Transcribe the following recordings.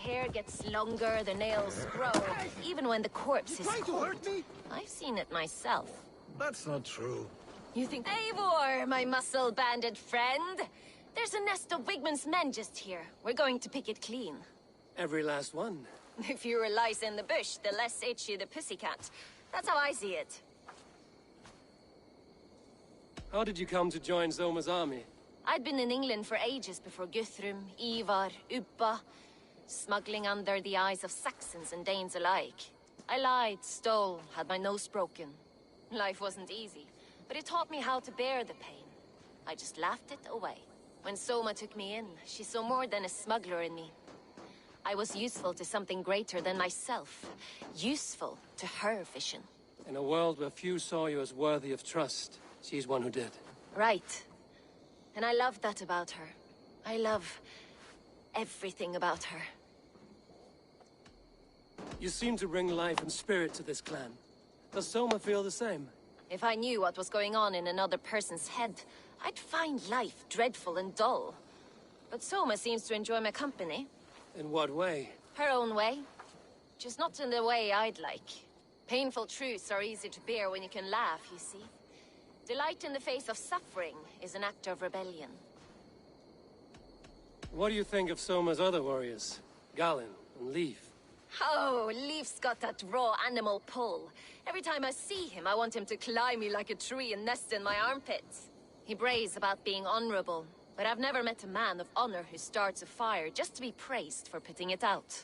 hair gets longer, the nails grow, even when the corpse is cold. To hurt me? I've seen it myself. That's not true. You think Eivor, my muscle-banded friend? There's a nest of Wigman's men just here. We're going to pick it clean. Every last one. The fewer lice in the bush, the less itchy the pussycat. That's how I see it. How did you come to join Zoma's army? I'd been in England for ages before Guthrum, Ivar, Ubba, smuggling under the eyes of Saxons and Danes alike. I lied, stole, had my nose broken. Life wasn't easy, but it taught me how to bear the pain. I just laughed it away. When Soma took me in, she saw more than a smuggler in me. I was useful to something greater than myself. Useful to her vision. In a world where few saw you as worthy of trust, she's one who did. Right. And I love that about her. I love everything about her. You seem to bring life and spirit to this clan. Does Soma feel the same? If I knew what was going on in another person's head, I'd find life dreadful and dull. But Soma seems to enjoy my company. In what way? Her own way. Just not in the way I'd like. Painful truths are easy to bear when you can laugh, you see. Delight in the face of suffering is an act of rebellion. What do you think of Soma's other warriors? Galinn and Leif? Oh, Leif's got that raw animal pull. Every time I see him, I want him to climb me like a tree and nest in my armpits. He brays about being honorable, but I've never met a man of honor who starts a fire just to be praised for putting it out.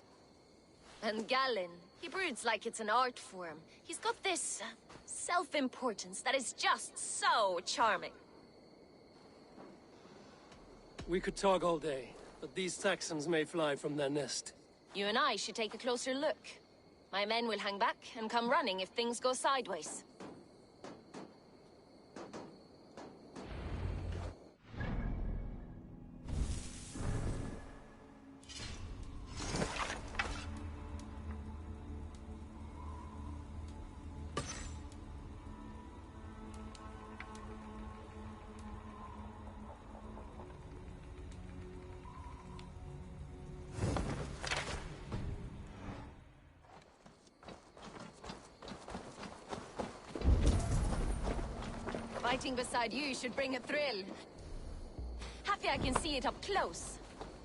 And Galinn, he broods like it's an art form. He's got this self-importance that is just so charming. We could talk all day, but these Saxons may fly from their nest. You and I should take a closer look. My men will hang back and come running if things go sideways. Fighting beside you should bring a thrill. Happy I can see it up close.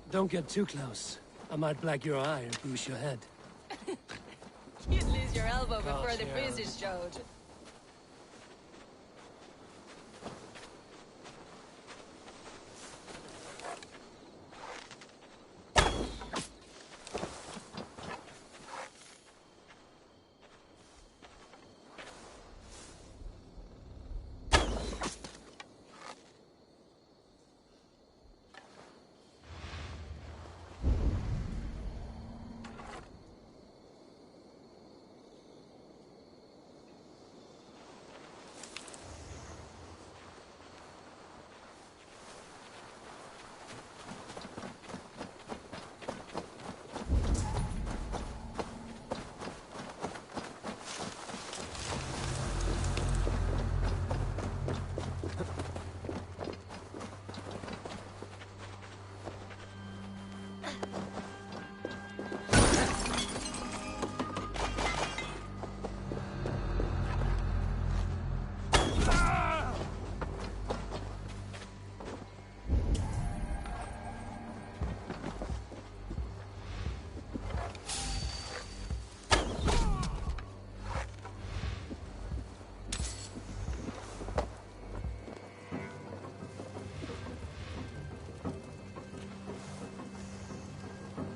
Don't get too close. I might black your eye or bruise your head. You'd lose your elbow before Gosh, the yeah. bruises showed.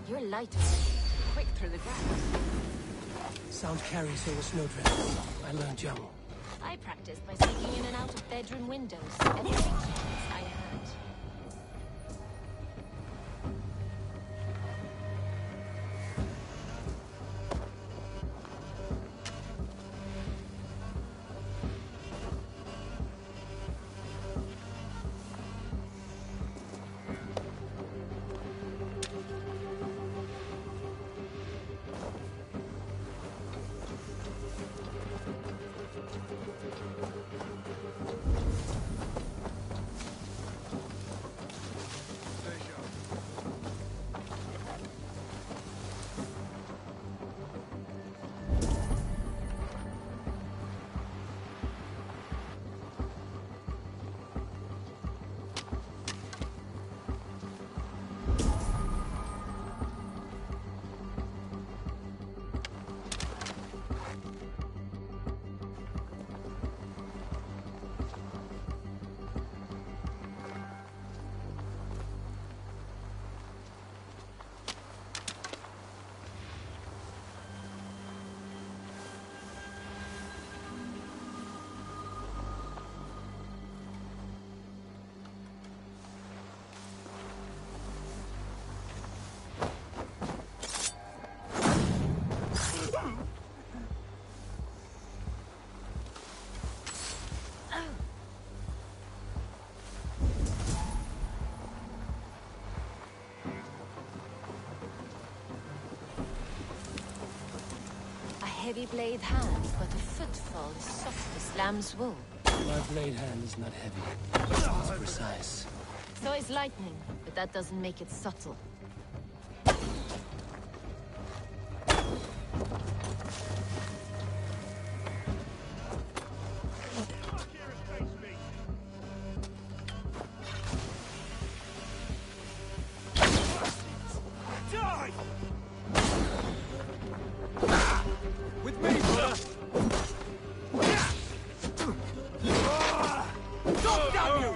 Your light is quick through the ground. Sound carries over snowdrift. I learned young. I practiced by sneaking in and out of bedroom windows every chance I had. heavy blade hand, but a footfall is soft as lamb's wool. My blade hand is not heavy. It's precise. So is lightning, but that doesn't make it subtle. With me, brother! Stop down you!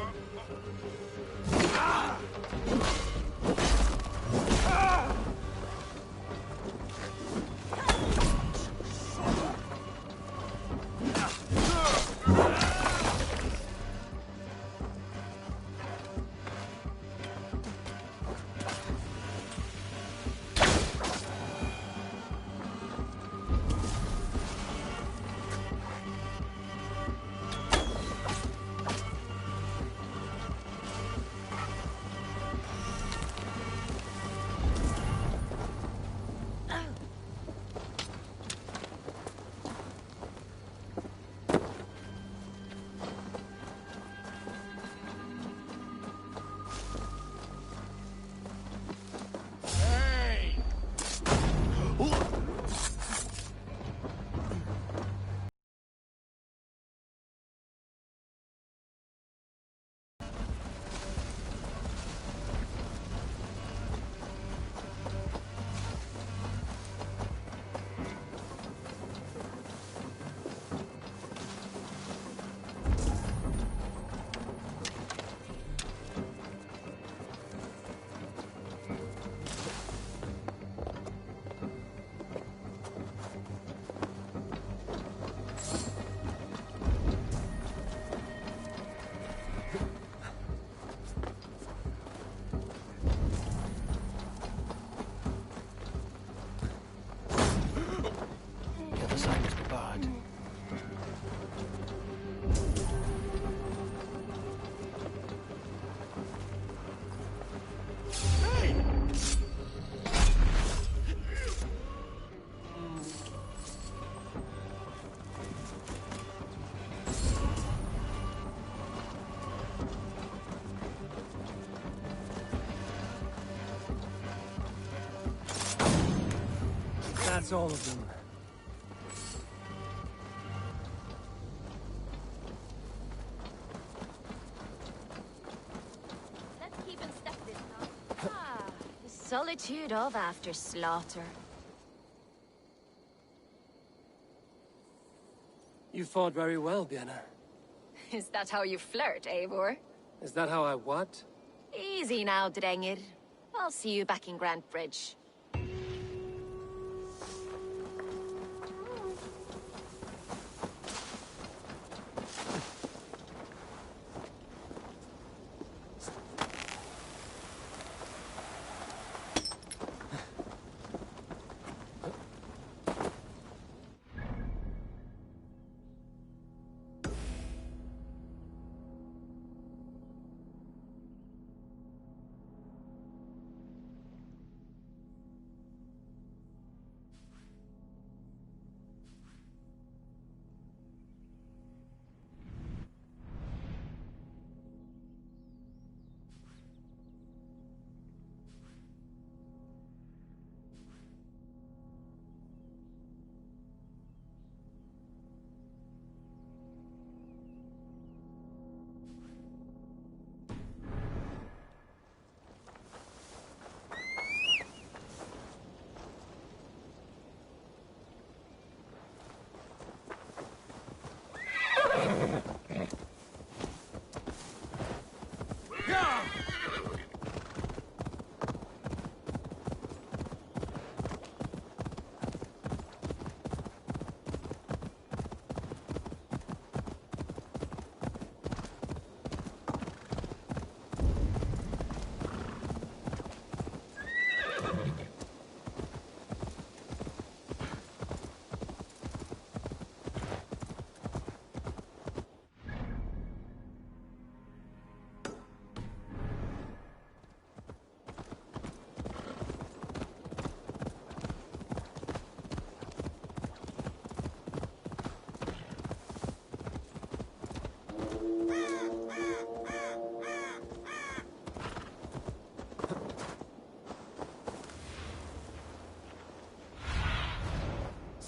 The other side must be barred. That's all of them. Let's keep in step this time. Ah, the solitude of after slaughter. You fought very well, Vienna. Is that how you flirt, Eivor? Is that how I what? Easy now, Drengir. I'll see you back in Grand Bridge.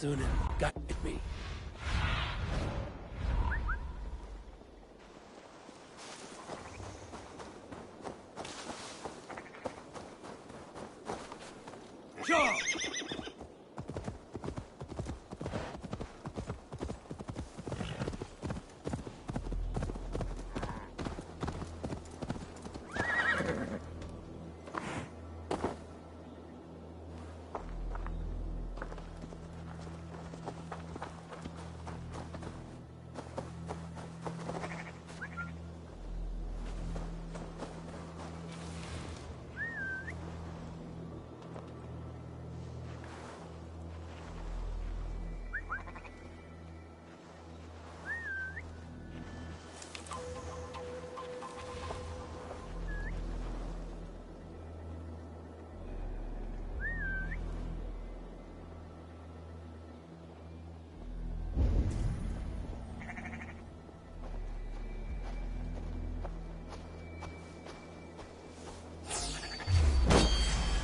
Sunan, guide me. Sure.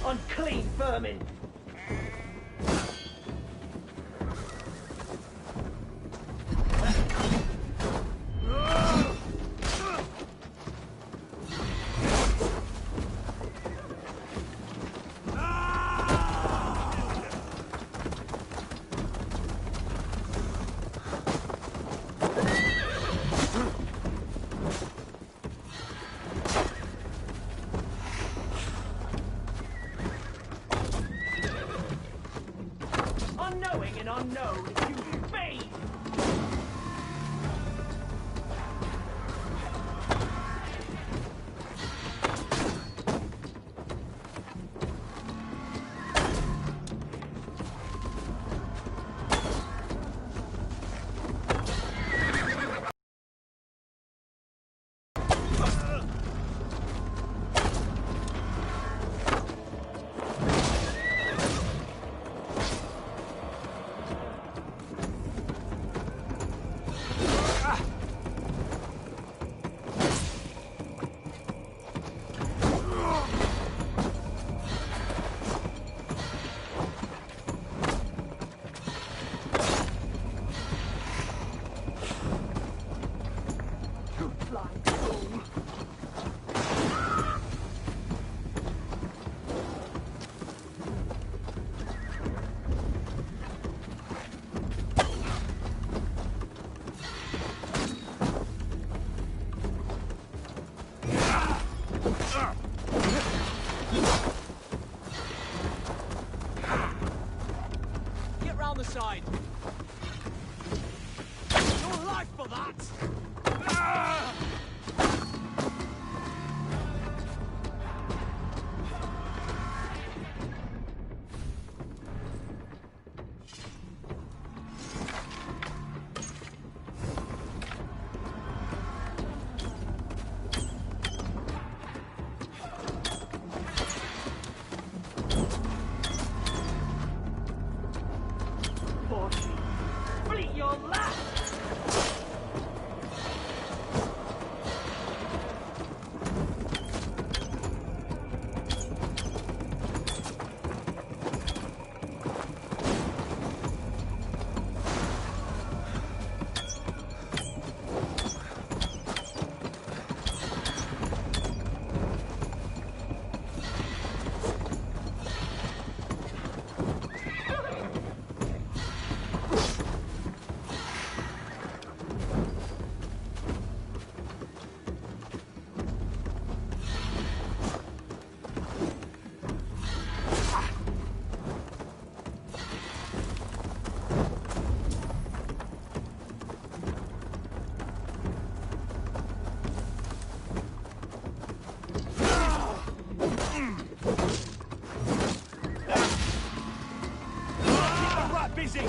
Unclean vermin! Unknowing and unknown, you fiend! Get round the side. Your life for that! Fleet your last! Busy!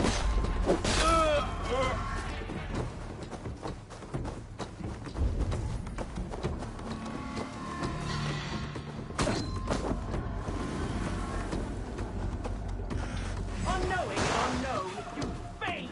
Unknowing and unknown, you fiend!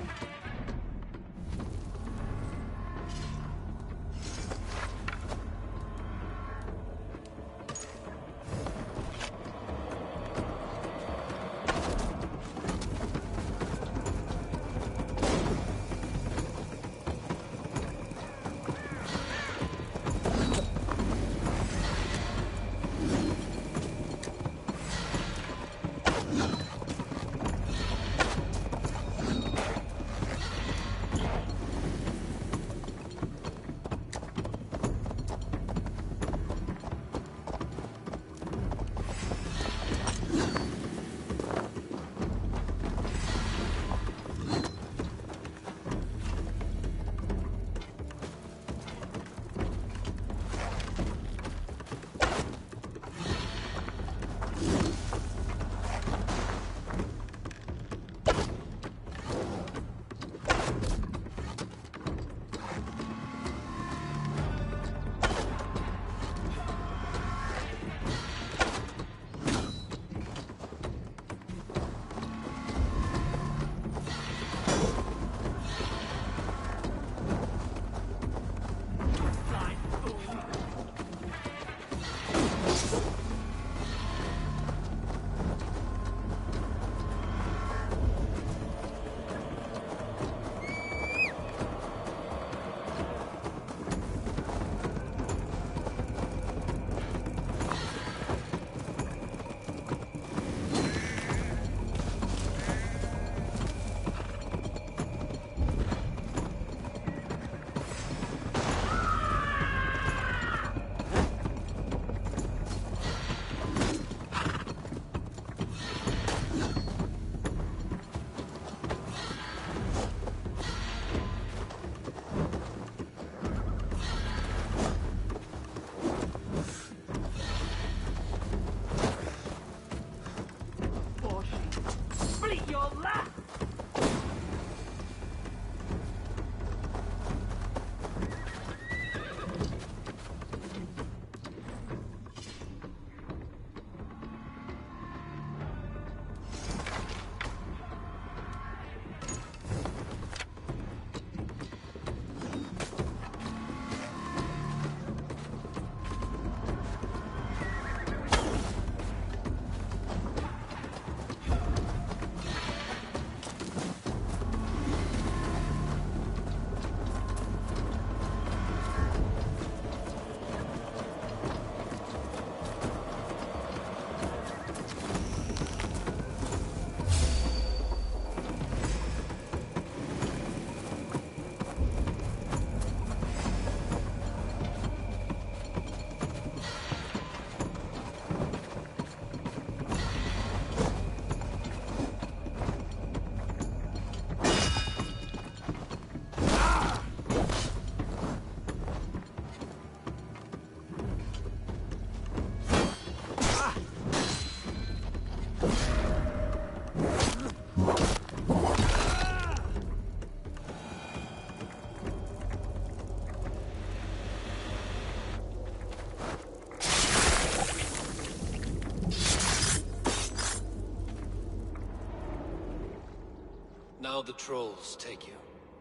How'd the trolls take you?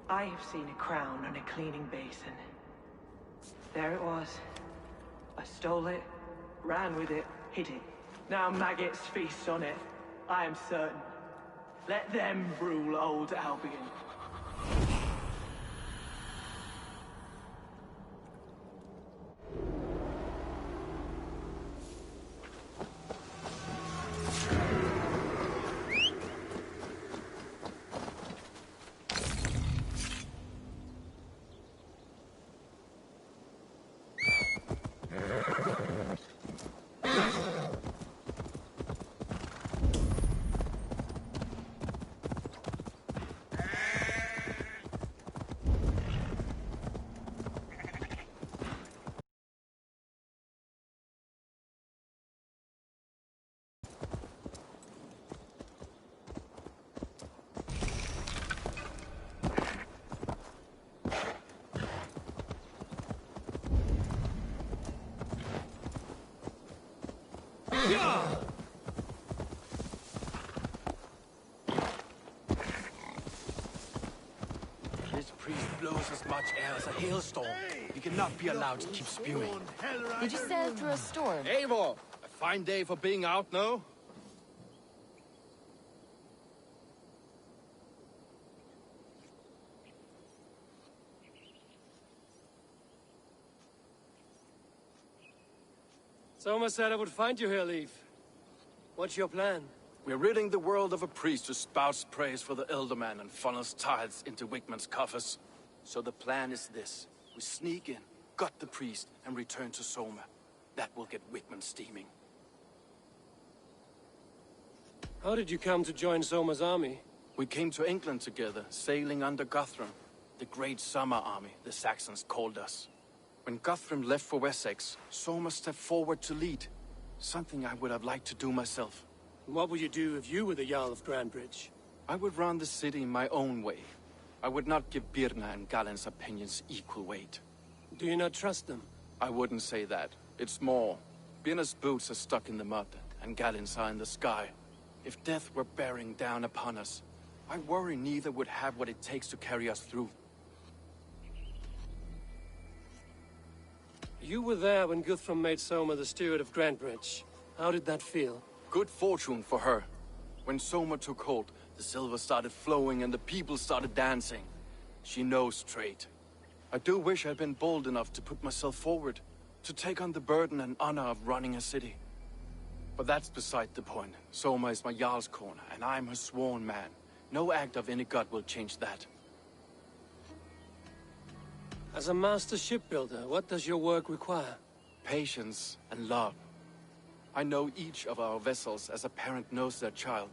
I have seen a crown on a cleaning basin. There it was. I stole it, ran with it, hid it. Now maggots feast on it. I am certain. Let them rule old Albion. This priest blows as much air as a hailstorm. He cannot be allowed to keep spewing. Did you sail through a storm? Eivor! A fine day for being out, no? Soma said I would find you here, Leaf. What's your plan? We're ridding the world of a priest who spouts praise for the Elderman and funnels tithes into Wigman's coffers. So the plan is this. We sneak in, gut the priest, and return to Soma. That will get Wigman steaming. How did you come to join Soma's army? We came to England together, sailing under Guthrum. The Great Summer Army, the Saxons called us. When Guthrum left for Wessex, Soma stepped forward to lead. Something I would have liked to do myself. What would you do if you were the Jarl of Grandbridge? I would run the city my own way. I would not give Birna and Galen's opinions equal weight. Do you not trust them? I wouldn't say that. It's more. Birna's boots are stuck in the mud, and Galen's are in the sky. If death were bearing down upon us, I worry neither would have what it takes to carry us through. You were there when Guthrum made Soma the steward of Grandbridge. How did that feel? Good fortune for her. When Soma took hold, the silver started flowing and the people started dancing. She knows trade. I do wish I'd been bold enough to put myself forward, to take on the burden and honor of running a city. But that's beside the point. Soma is my Jarl's corner, and I'm her sworn man. No act of any god will change that. As a master shipbuilder, what does your work require? Patience and love. I know each of our vessels as a parent knows their child.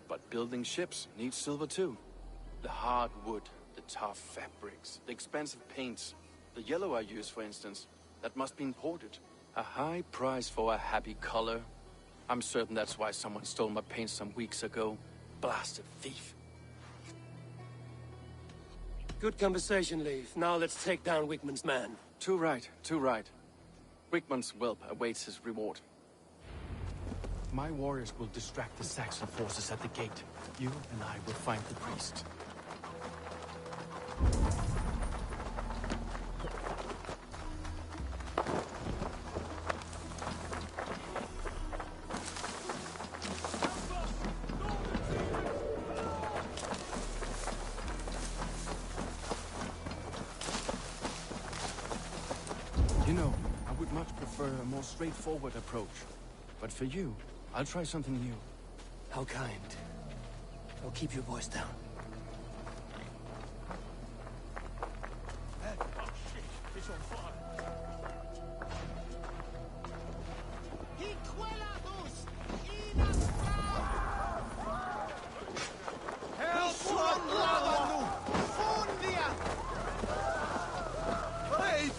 But building ships needs silver too. The hard wood, the tough fabrics, the expensive paints. The yellow I use, for instance, that must be imported. A high price for a happy color. I'm certain that's why someone stole my paint some weeks ago. Blasted thief. Good conversation, Leaf. Now let's take down Wigman's man. Too right, too right. Wigman's whelp awaits his reward. My warriors will distract the Saxon forces at the gate. You and I will find the priest. You know, I would much prefer a more straightforward approach. But for you, I'll try something new. How kind. I'll keep your voice down. Oh shit, it's on fire.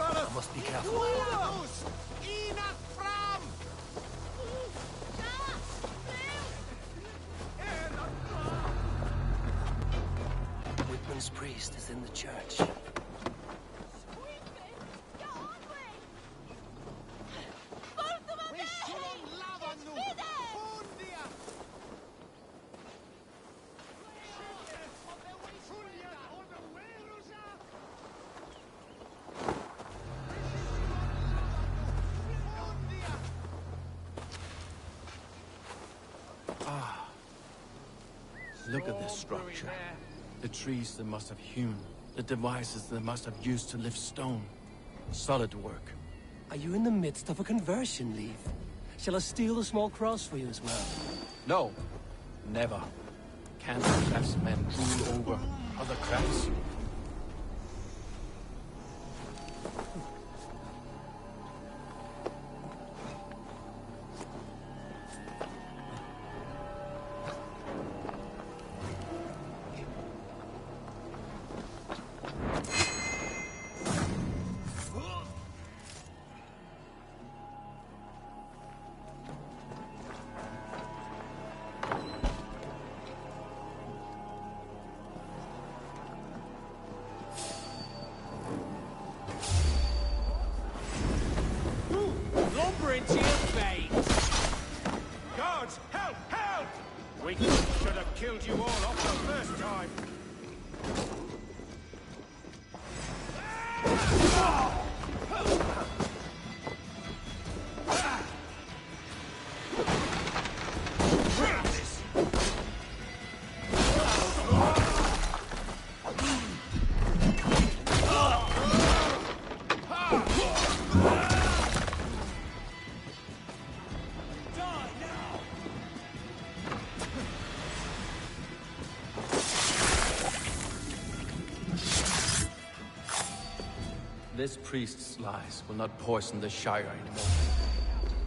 I must be careful. Wigman's priest is in the church. Look at this structure. The trees they must have hewn. The devices they must have used to lift stone. Solid work. Are you in the midst of a conversion, Leaf? Shall I steal the small cross for you as well? No. Never. Can't craftsmen rule over other crafts? Into your veins! Guards, help! Help! We should have killed you all off the first time. This priest's lies will not poison the Shire anymore.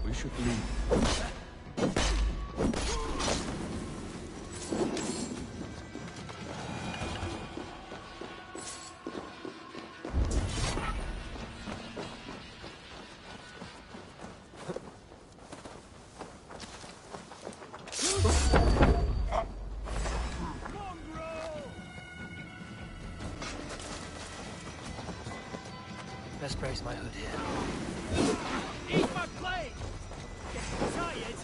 We should leave. Best brace my hood here. Eat my blade! Getting tired?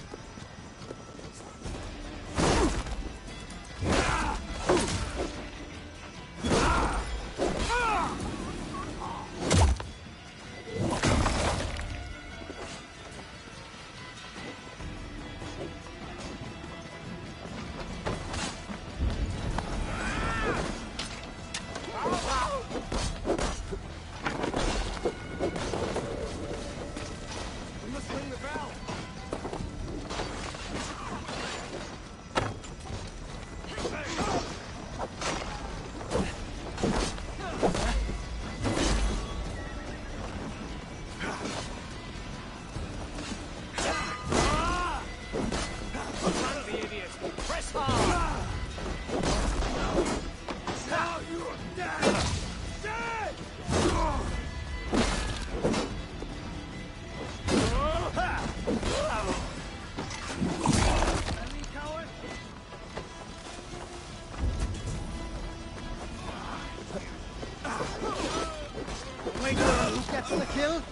Who gets the kill?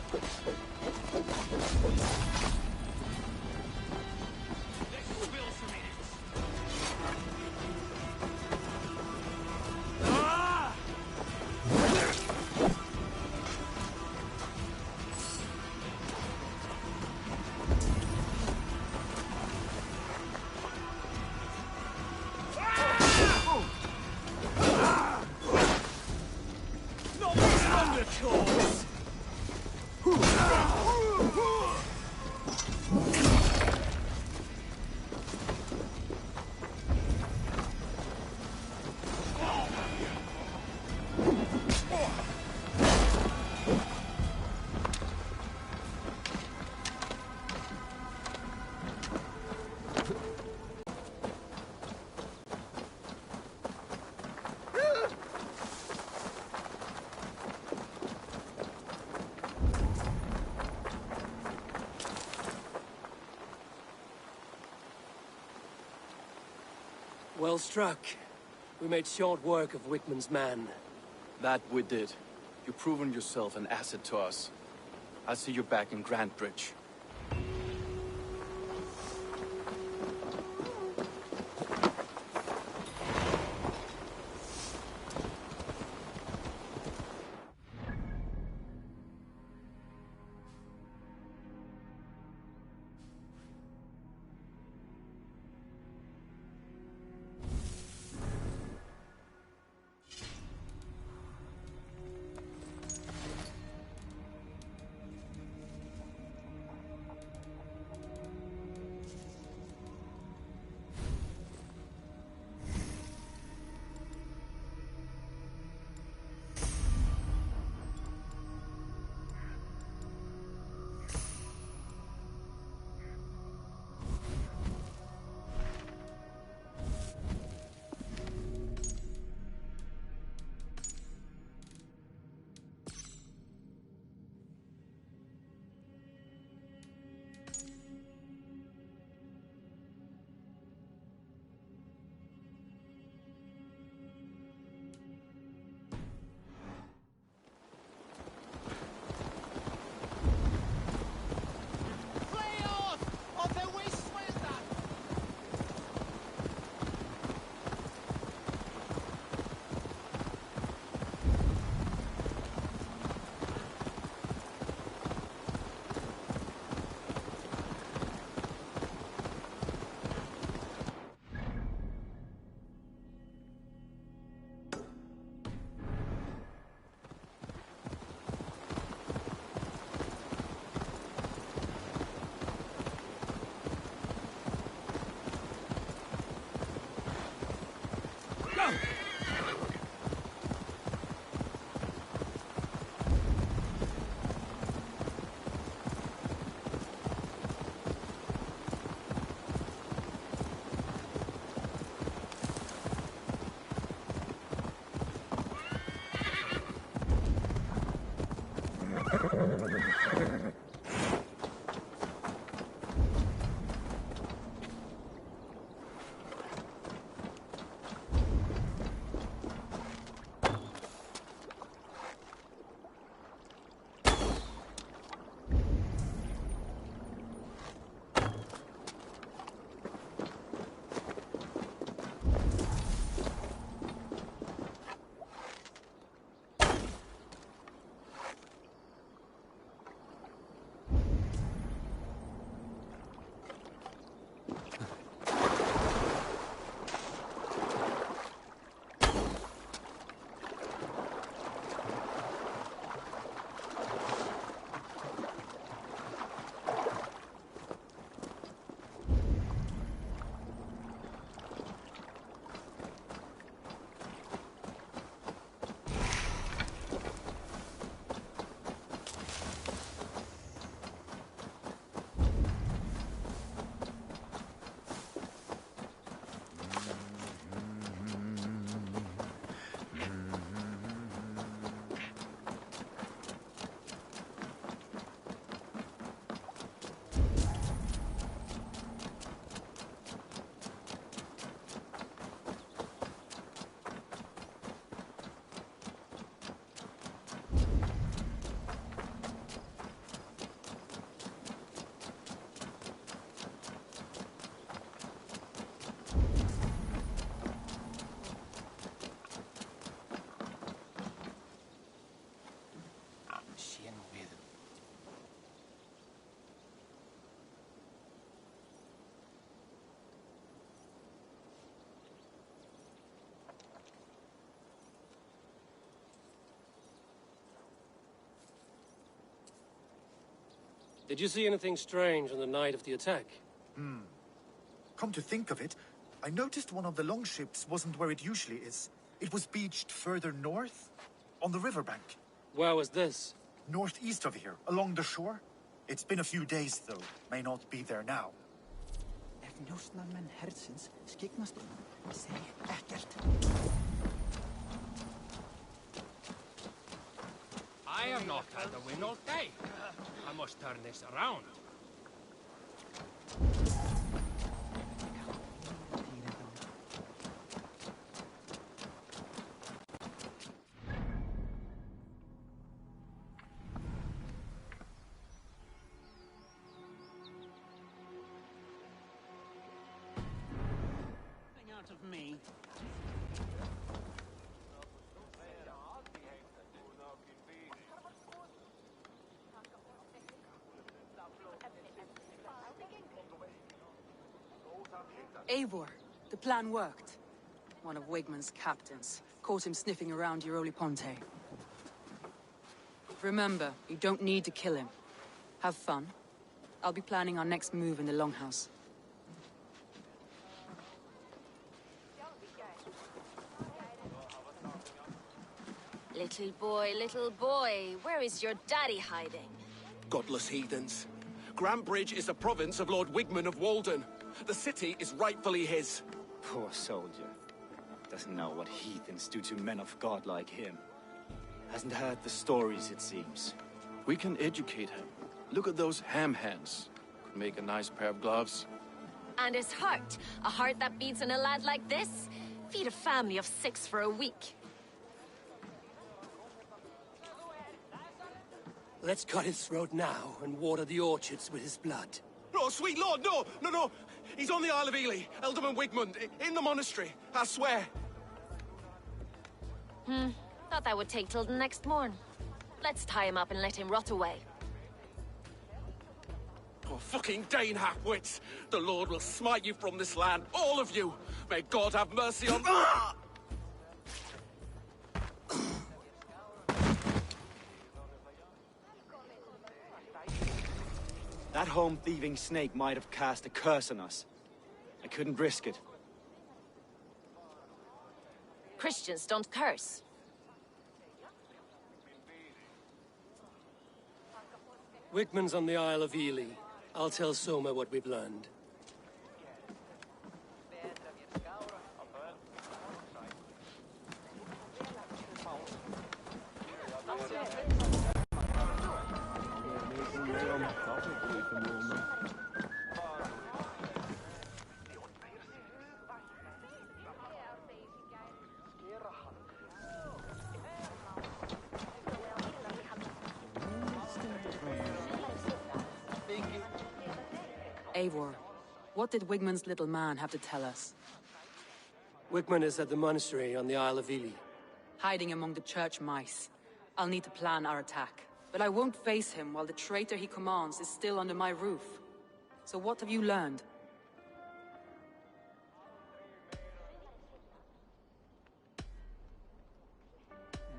Well struck. We made short work of Wickman's man. That we did. You've proven yourself an asset to us. I'll see you back in Grantbridge. Did you see anything strange on the night of the attack? Come to think of it, I noticed one of the longships wasn't where it usually is. It was beached further north, on the riverbank. Where was this? Northeast of here, along the shore. It's been a few days, though. May not be there now. I have not had the wind all day. I must turn this around. Out of me. Eivor, the plan worked. One of Wigmund's captains caught him sniffing around Euroli Ponte. Remember, you don't need to kill him. Have fun. I'll be planning our next move in the Longhouse. Little boy, where is your daddy hiding? Godless heathens. Grantbridge is a province of Lord Wigmund of Walden. The city is rightfully his. Poor soldier. Doesn't know what heathens do to men of God like him. Hasn't heard the stories, it seems. We can educate him. Look at those ham hands. Could make a nice pair of gloves. And his heart. A heart that beats in a lad like this? Feed a family of 6 for a week. Let's cut his throat now and water the orchards with his blood. Oh, sweet lord, no! He's on the Isle of Ely, Ealdorman Wigmund, in the monastery, I swear. Thought that would take till the next morn. Let's tie him up and let him rot away. Oh, fucking Dane half-wits! The Lord will smite you from this land, all of you! May God have mercy on... That home-thieving snake might have cast a curse on us. I couldn't risk it. Christians don't curse. Wigmund's on the Isle of Ely. I'll tell Soma what we've learned. Eivor, what did Wigmund's little man have to tell us? Wigmund is at the monastery on the Isle of Ely. Hiding among the church mice. I'll need to plan our attack. But I won't face him while the traitor he commands is still under my roof. So what have you learned?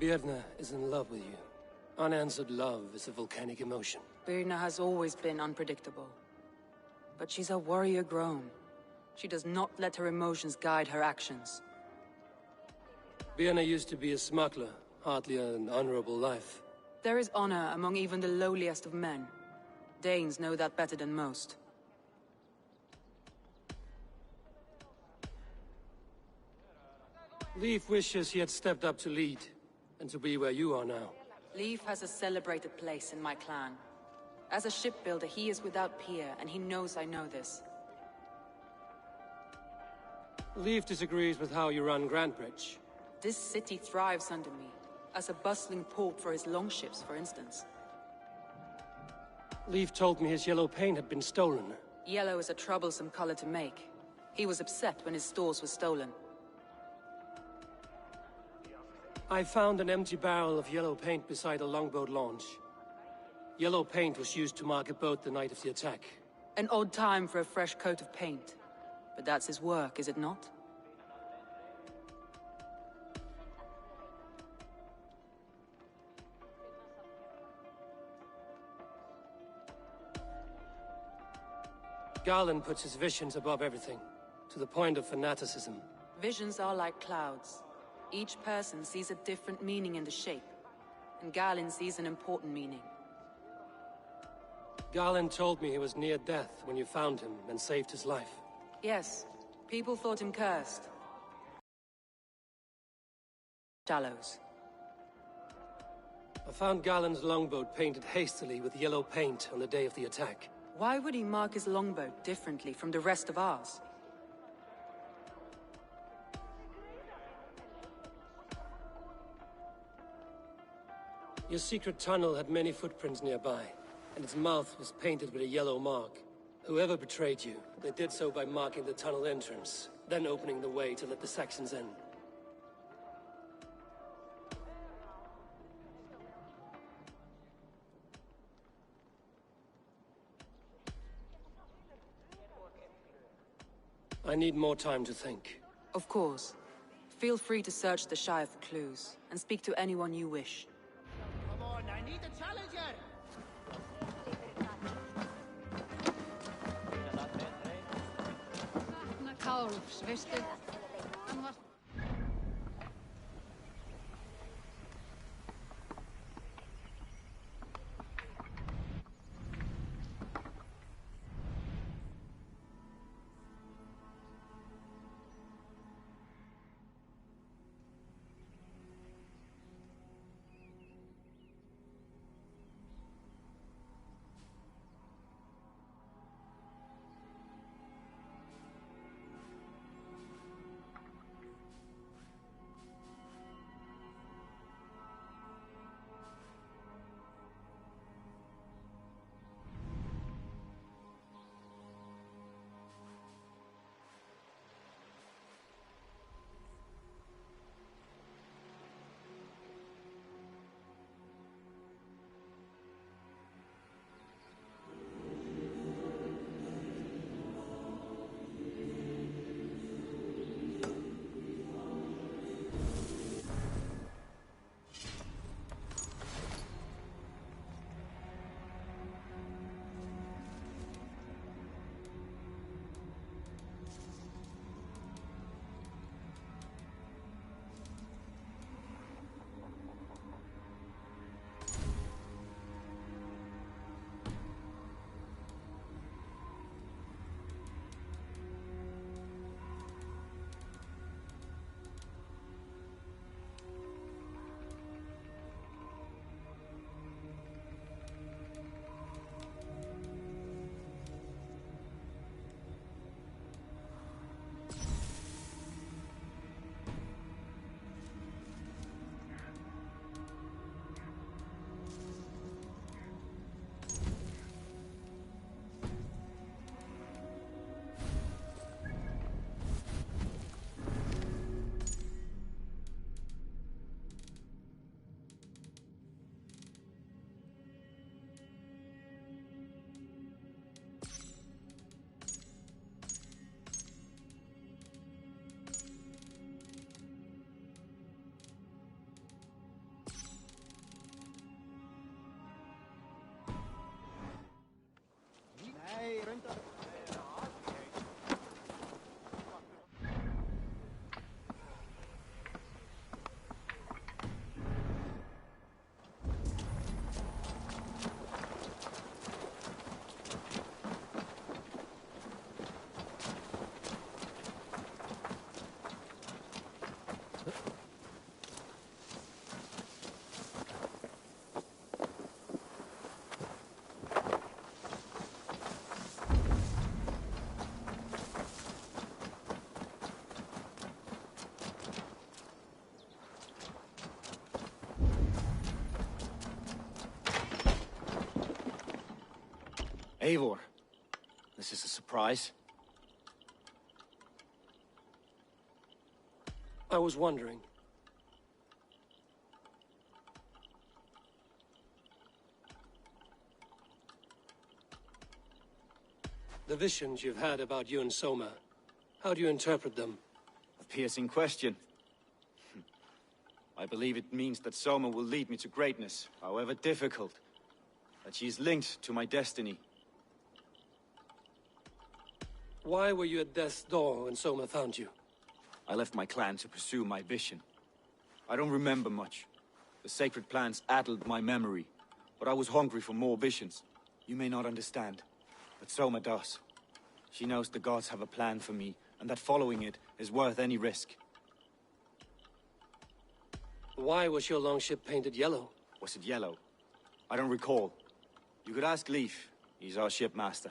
Birna is in love with you. Unanswered love is a volcanic emotion. Birna has always been unpredictable. But she's a warrior grown. She does not let her emotions guide her actions. Birna used to be a smuggler, hardly an honorable life. There is honor among even the lowliest of men. Danes know that better than most. Leif wishes he had stepped up to lead, and to be where you are now. Leif has a celebrated place in my clan. As a shipbuilder, he is without peer, and he knows I know this. Leif disagrees with how you run Grantbridge. This city thrives under me, as a bustling port for his longships, for instance. Leif told me his yellow paint had been stolen. Yellow is a troublesome color to make. He was upset when his stores were stolen. I found an empty barrel of yellow paint beside a longboat launch. Yellow paint was used to mark a boat the night of the attack. An odd time for a fresh coat of paint. But that's his work, is it not? Garland puts his visions above everything, to the point of fanaticism. Visions are like clouds. Each person sees a different meaning in the shape, and Garland sees an important meaning. Garland told me he was near death when you found him and saved his life. Yes, people thought him cursed. Shallows. I found Garland's longboat painted hastily with yellow paint on the day of the attack. Why would he mark his longboat differently from the rest of ours? Your secret tunnel had many footprints nearby, and its mouth was painted with a yellow mark. Whoever betrayed you, they did so by marking the tunnel entrance, then opening the way to let the Saxons in. I need more time to think. Of course. Feel free to search the Shire for clues, and speak to anyone you wish. Come on, I need a challenger! Kálfs, veistu? Hann var... Eivor, this is a surprise. I was wondering. The visions you've had about you and Soma, how do you interpret them? A piercing question. I believe it means that Soma will lead me to greatness, however difficult. That she is linked to my destiny. Why were you at death's door when Soma found you? I left my clan to pursue my vision. I don't remember much. The sacred plants addled my memory, but I was hungry for more visions. You may not understand, but Soma does. She knows the gods have a plan for me, and that following it is worth any risk. Why was your longship painted yellow? Was it yellow? I don't recall. You could ask Leif. He's our shipmaster.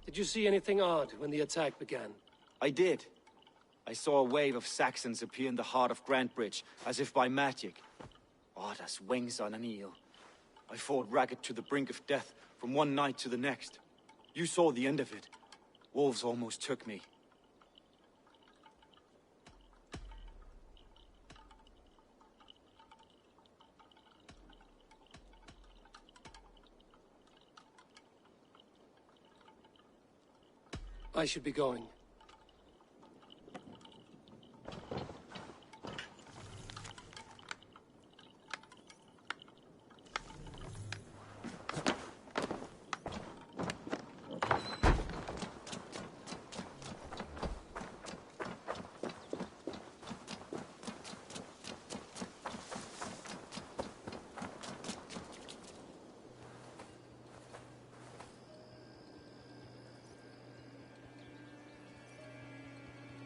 Did you see anything odd when the attack began? I did. I saw a wave of Saxons appear in the heart of Grantbridge, as if by magic. Odd as wings on an eel. I fought ragged to the brink of death from one night to the next. You saw the end of it. Wolves almost took me. I should be going.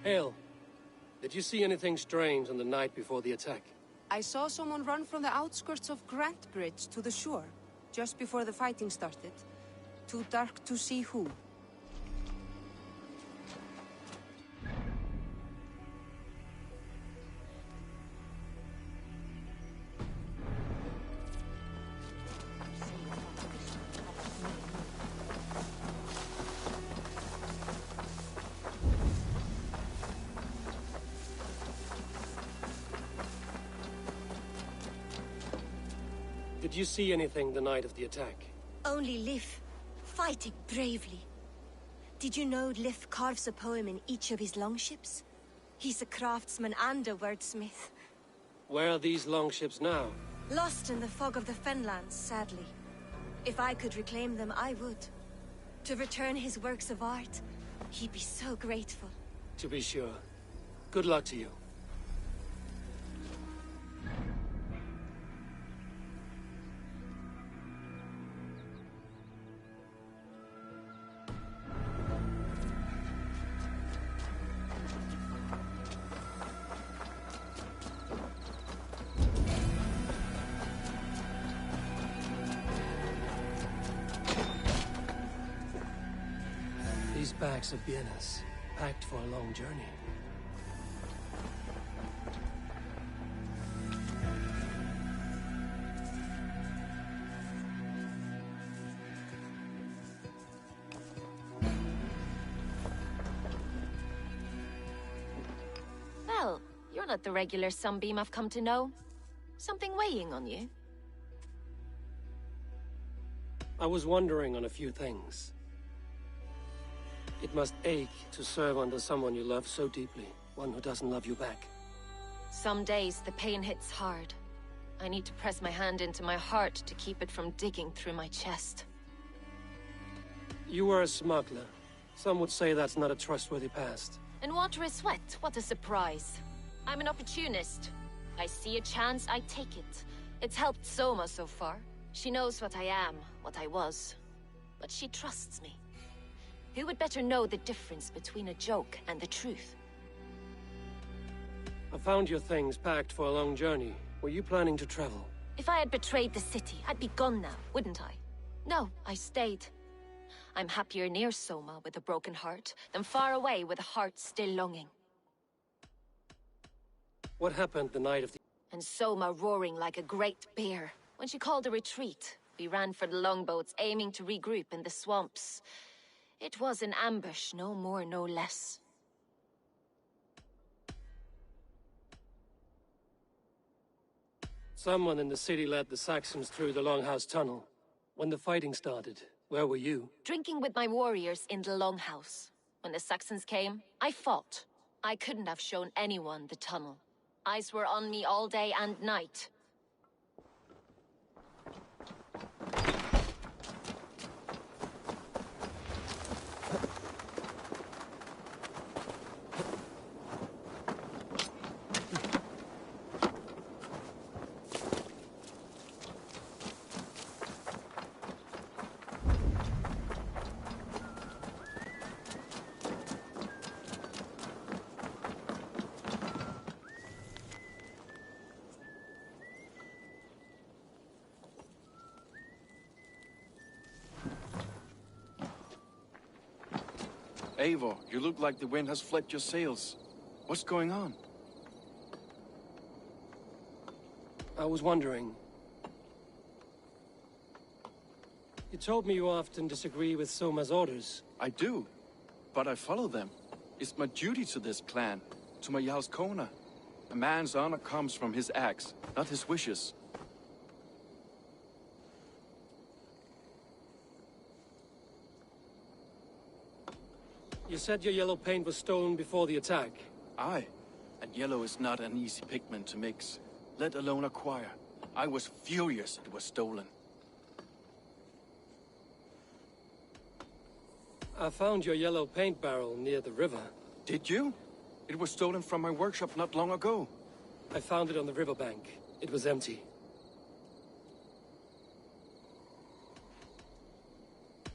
Hale, did you see anything strange on the night before the attack? I saw someone run from the outskirts of Grantbridge to the shore, just before the fighting started. Too dark to see who. Did you see anything the night of the attack? Only Lif, fighting bravely. Did you know Lif carves a poem in each of his longships? He's a craftsman and a wordsmith. Where are these longships now? Lost in the fog of the Fenlands, sadly. If I could reclaim them, I would. To return his works of art, he'd be so grateful. To be sure. Good luck to you. These bags of bienes, packed for a long journey. Well, you're not the regular sunbeam I've come to know. Something weighing on you? I was wondering on a few things. It must ache to serve under someone you love so deeply, one who doesn't love you back. Some days the pain hits hard. I need to press my hand into my heart to keep it from digging through my chest. You were a smuggler. Some would say that's not a trustworthy past. And water is wet, what a surprise. I'm an opportunist. I see a chance, I take it. It's helped Soma so far. She knows what I am, what I was. But she trusts me. Who would better know the difference between a joke and the truth? I found your things packed for a long journey. Were you planning to travel? If I had betrayed the city, I'd be gone now, wouldn't I? No, I stayed. I'm happier near Soma with a broken heart than far away with a heart still longing. What happened the night of the... And Soma roaring like a great bear. When she called a retreat, we ran for the longboats, aiming to regroup in the swamps. It was an ambush, no more, no less. Someone in the city led the Saxons through the Longhouse Tunnel. When the fighting started, where were you? Drinking with my warriors in the Longhouse. When the Saxons came, I fought. I couldn't have shown anyone the tunnel. Eyes were on me all day and night. Eivor, you look like the wind has fled your sails. What's going on? I was wondering. You told me you often disagree with Soma's orders. I do, but I follow them. It's my duty to this clan, to my Jarl's Kona. A man's honor comes from his acts, not his wishes. You said your yellow paint was stolen before the attack. Aye, and yellow is not an easy pigment to mix, let alone acquire. I was furious it was stolen. I found your yellow paint barrel near the river. Did you? It was stolen from my workshop not long ago. I found it on the riverbank. It was empty.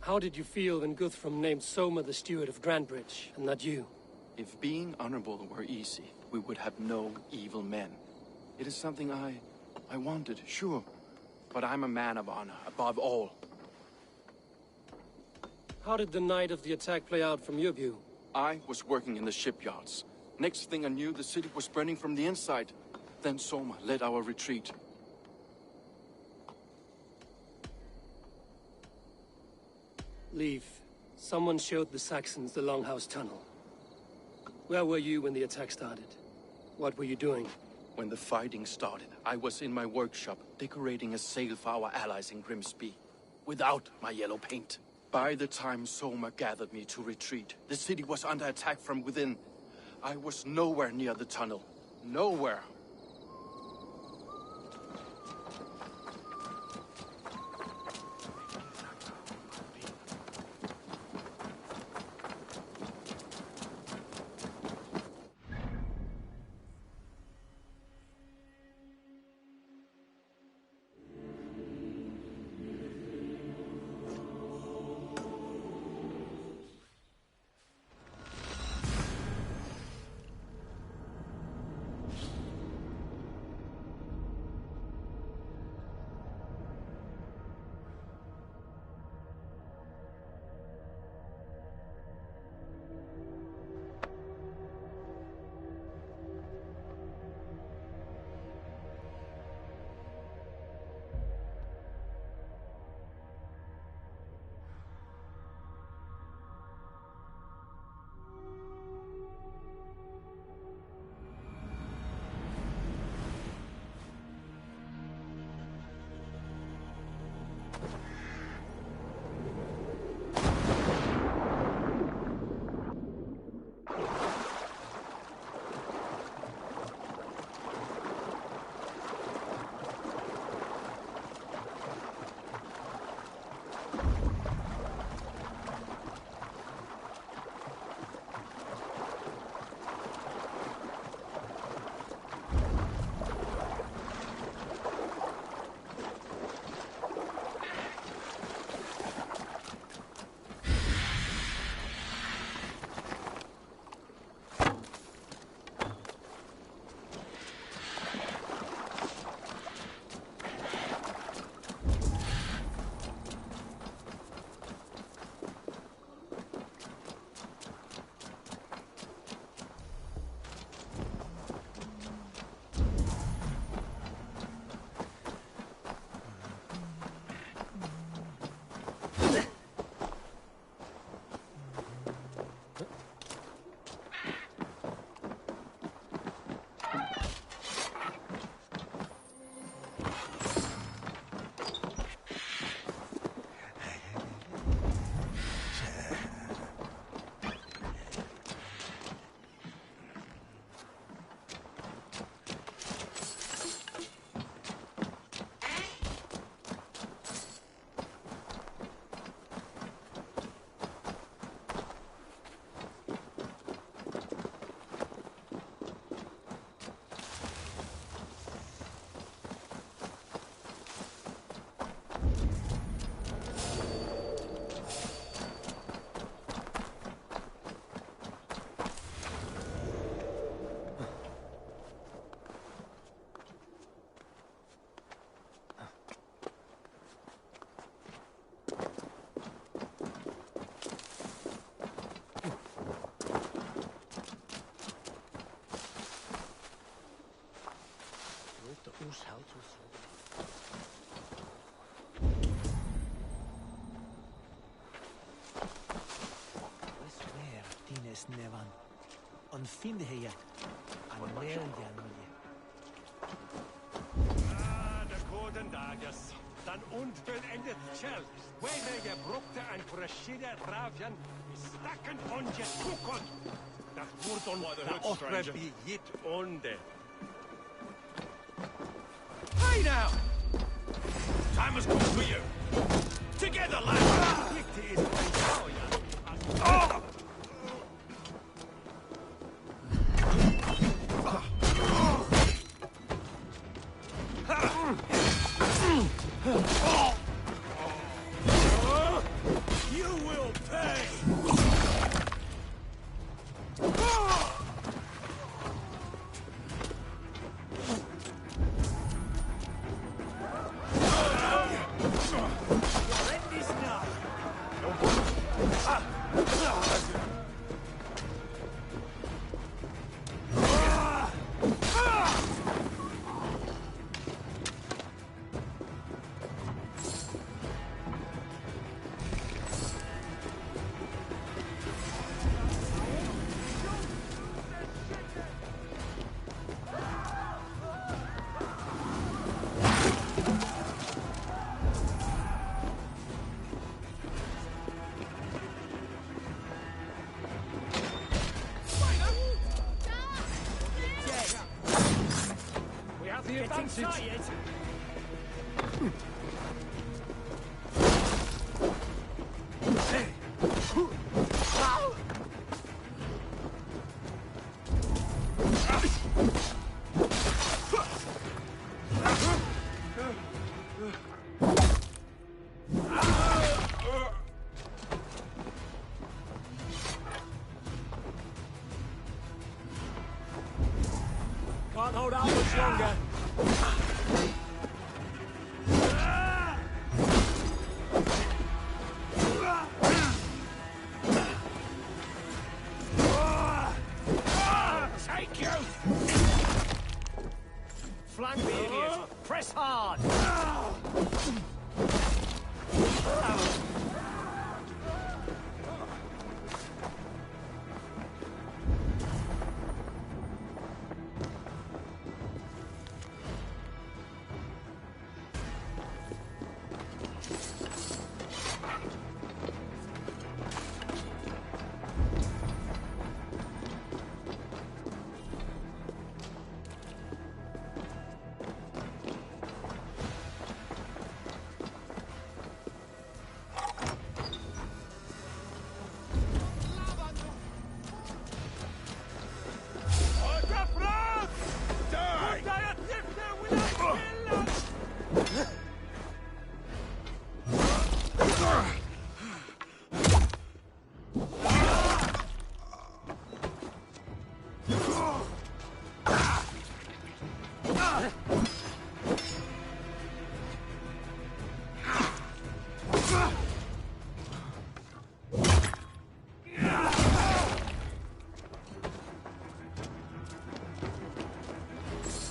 How did you feel when Guthrum named Soma the steward of Grantbridge, and not you? If being honorable were easy, we would have no evil men. It is something I wanted, sure. But I'm a man of honor, above all. How did the night of the attack play out from your view? I was working in the shipyards. Next thing I knew, the city was burning from the inside. Then Soma led our retreat. Leave. Someone showed the Saxons the Longhouse Tunnel. Where were you when the attack started? What were you doing? When the fighting started, I was in my workshop, decorating a sail for our allies in Grimsby. Without my yellow paint. By the time Soma gathered me to retreat, the city was under attack from within. I was nowhere near the tunnel. Nowhere. Snevan. Unfindighed an Meljanolje. De Gordon Dagas. Dan unvollendet Chell. Where je brokte en prashida Ravian is stakken on je tukon. Dat wordt on de offer be yet onde. Hey now! Time has come for you. Together, lads! Oh! You will pay! Tired. Can't hold out much longer. Take you! Flank the idiot! Press hard!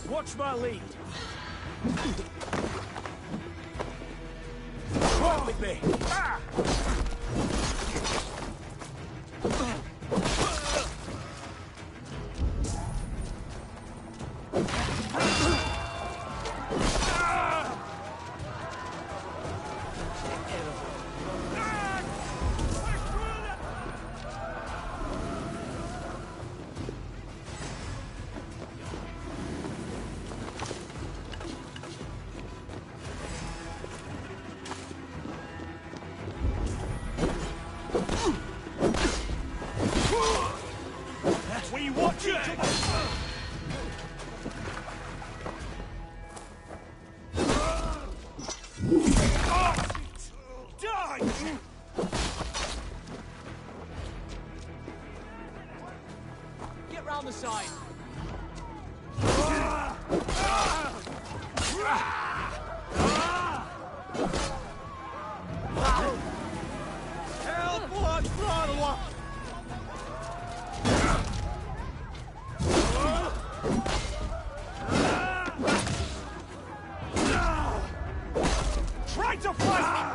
Watch my lead. Walk with me. We watch it! Die! Get round the side. Help! What? What? Try to fight!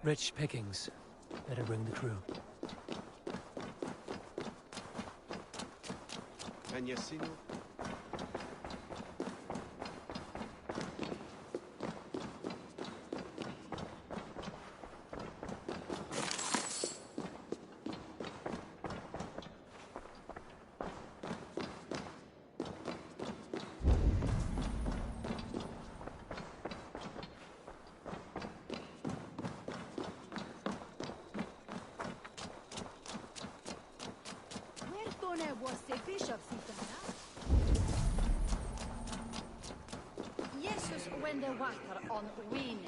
Rich pickings. Better bring the crew. Agnesino? was the bishop Jesus when the water on wind.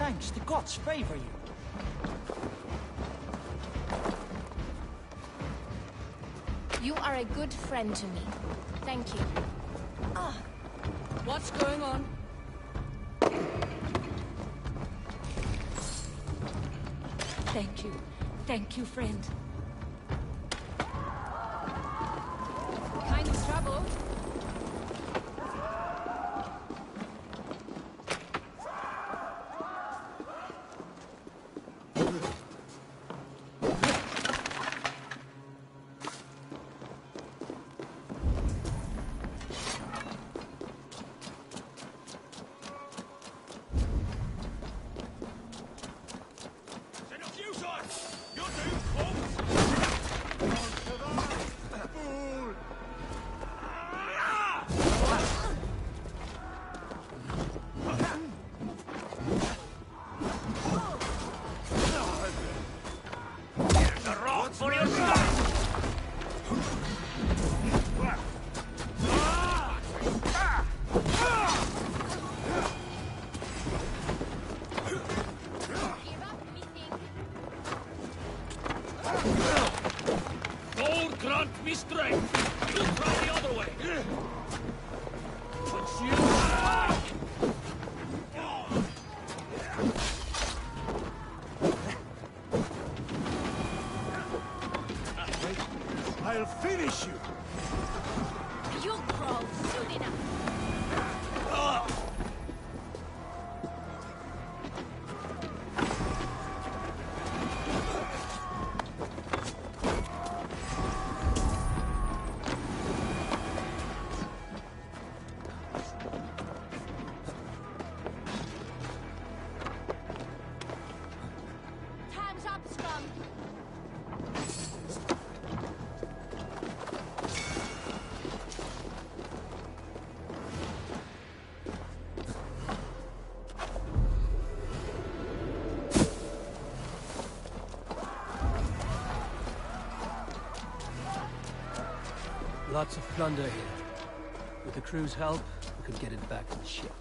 Thanks, the gods favor you. You are a good friend to me. Thank you. What's going on? Thank you. Thank you, friend. Kind of trouble. Gold grant me strength. You try the other way. But you... I'll finish you. You'll crawl soon enough. Time's up, scum. Lots of plunder here. With the crew's help, we could get it back to the ship.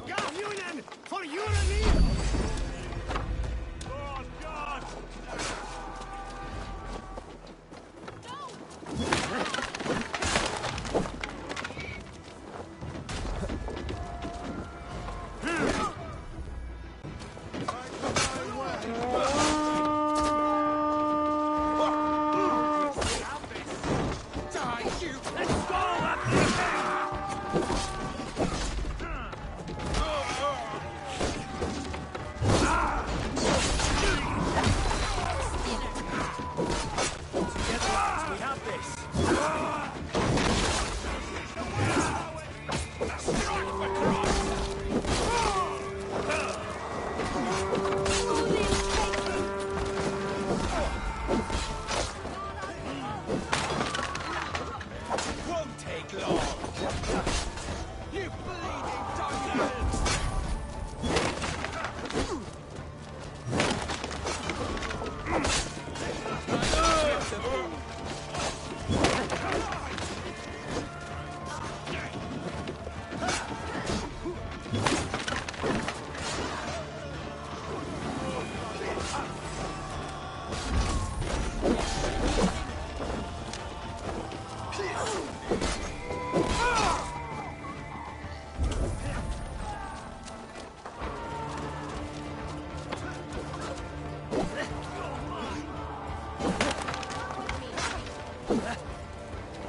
Unionen for Euroneal! God, God!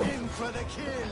In for the kill!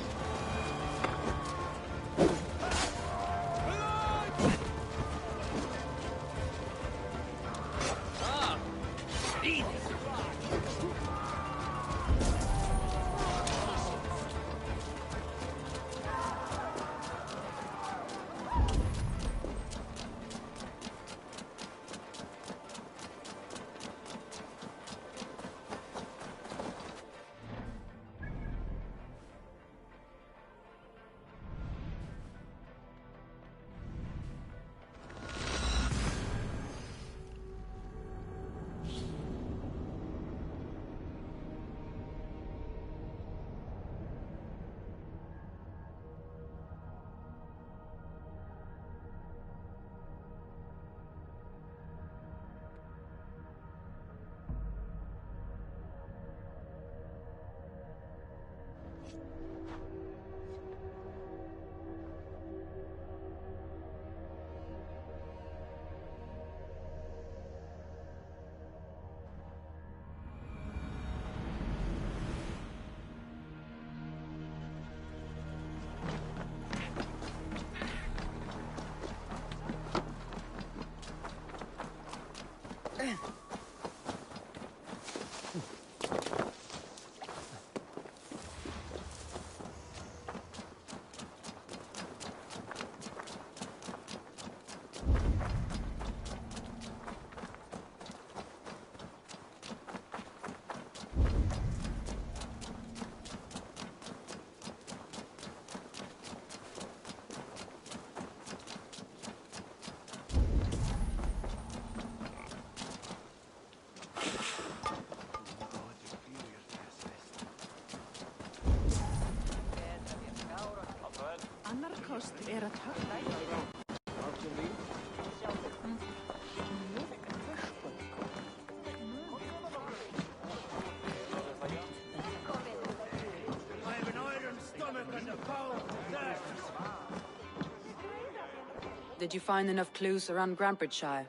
Did you find enough clues around Grantbridgeshire?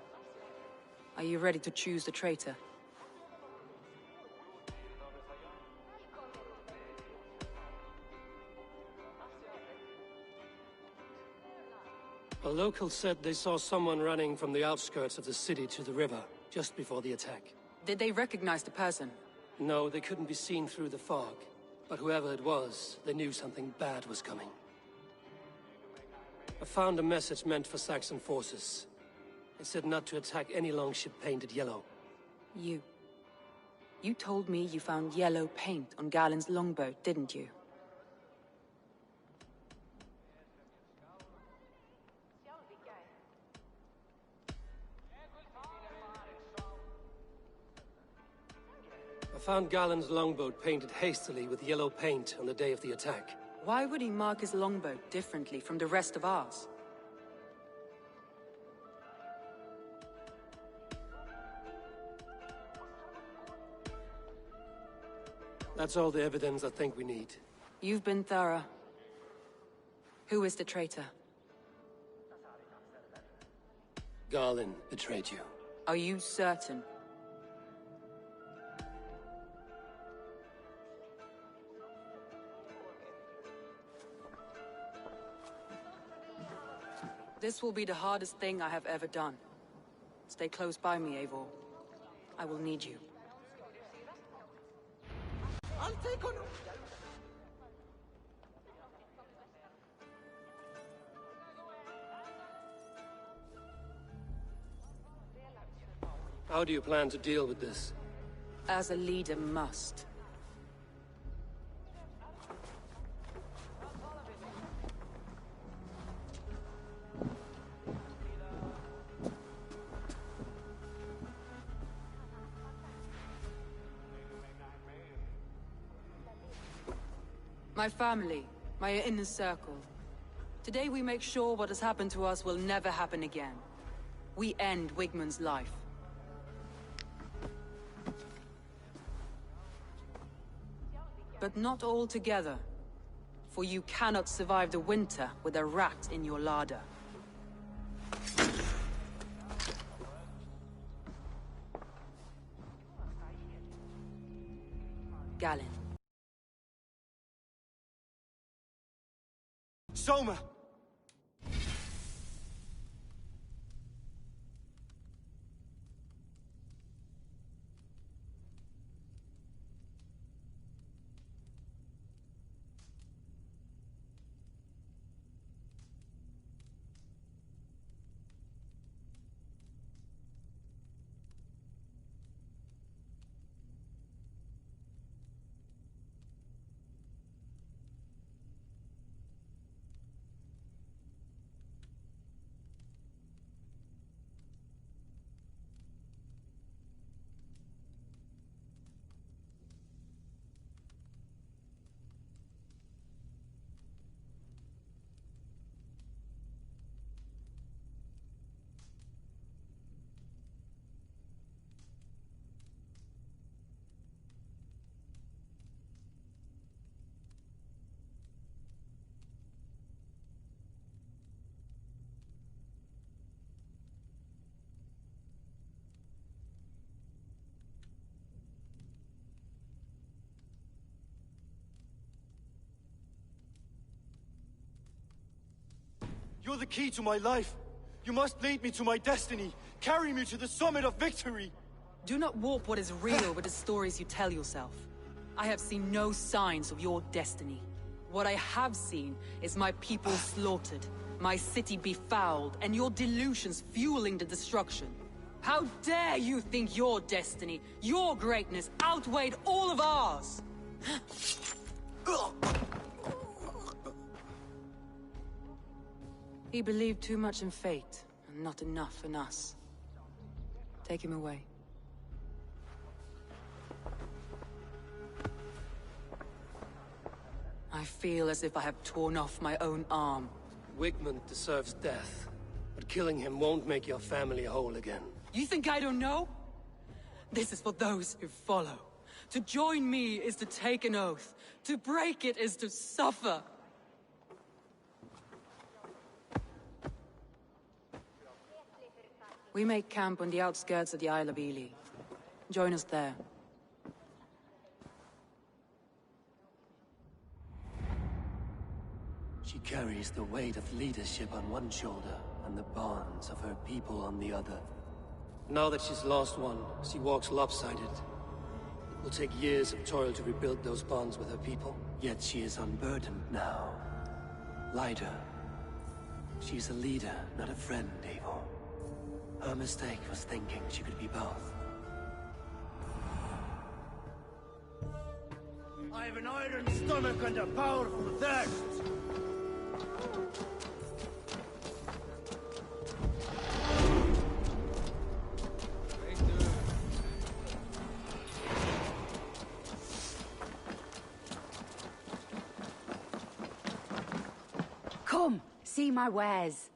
Are you ready to choose the traitor? A local said they saw someone running from the outskirts of the city to the river, just before the attack. Did they recognize the person? No, they couldn't be seen through the fog. But whoever it was, they knew something bad was coming. I found a message meant for Saxon forces. It said not to attack any longship painted yellow. You told me you found yellow paint on Galen's longboat, didn't you? I found Galen's longboat painted hastily with yellow paint on the day of the attack. Why would he mark his longboat differently from the rest of ours? That's all the evidence I think we need. You've been thorough. Who is the traitor? Galen betrayed you. Are you certain? This will be the hardest thing I have ever done. Stay close by me, Eivor. I will need you. I'll take on. How do you plan to deal with this? As a leader must. My family, my inner circle. Today we make sure what has happened to us will never happen again. We end Wigmund's life. But not all together. For you cannot survive the winter with a rat in your larder. Galen. Soma! You're the key to my life. You must lead me to my destiny. Carry me to the summit of victory. Do not warp what is real with the stories you tell yourself. I have seen no signs of your destiny. What I have seen is my people slaughtered, my city befouled, and your delusions fueling the destruction. How dare you think your destiny, your greatness, outweighed all of ours? He believed too much in fate, and not enough in us. Take him away. I feel as if I have torn off my own arm. Wigmund deserves death, but killing him won't make your family whole again. You think I don't know? This is for those who follow. To join me is to take an oath. To break it is to suffer. We make camp on the outskirts of the Isle of Ely. Join us there. She carries the weight of leadership on one shoulder and the bonds of her people on the other. Now that she's lost one, she walks lopsided. It will take years of toil to rebuild those bonds with her people. Yet she is unburdened now. Lighter. She's a leader, not a friend, Eivor. Her mistake was thinking she could be both. I have an iron stomach and a powerful thirst! Come, see my wares.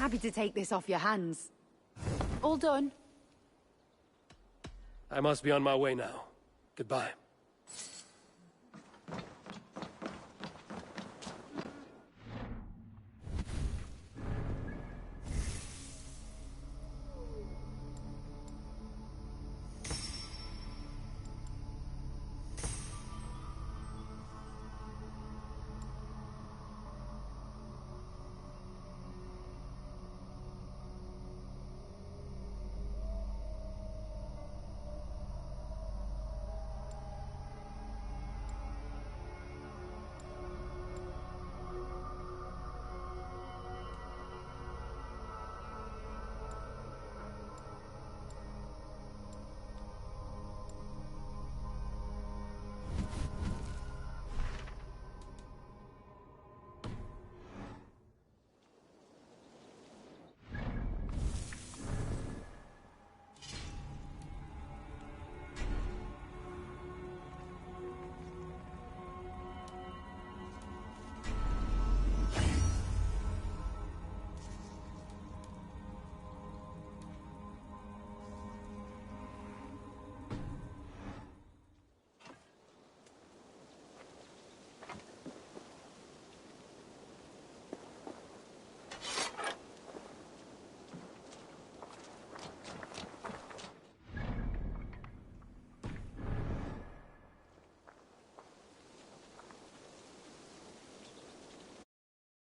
Happy to take this off your hands. All done? I must be on my way now. Goodbye.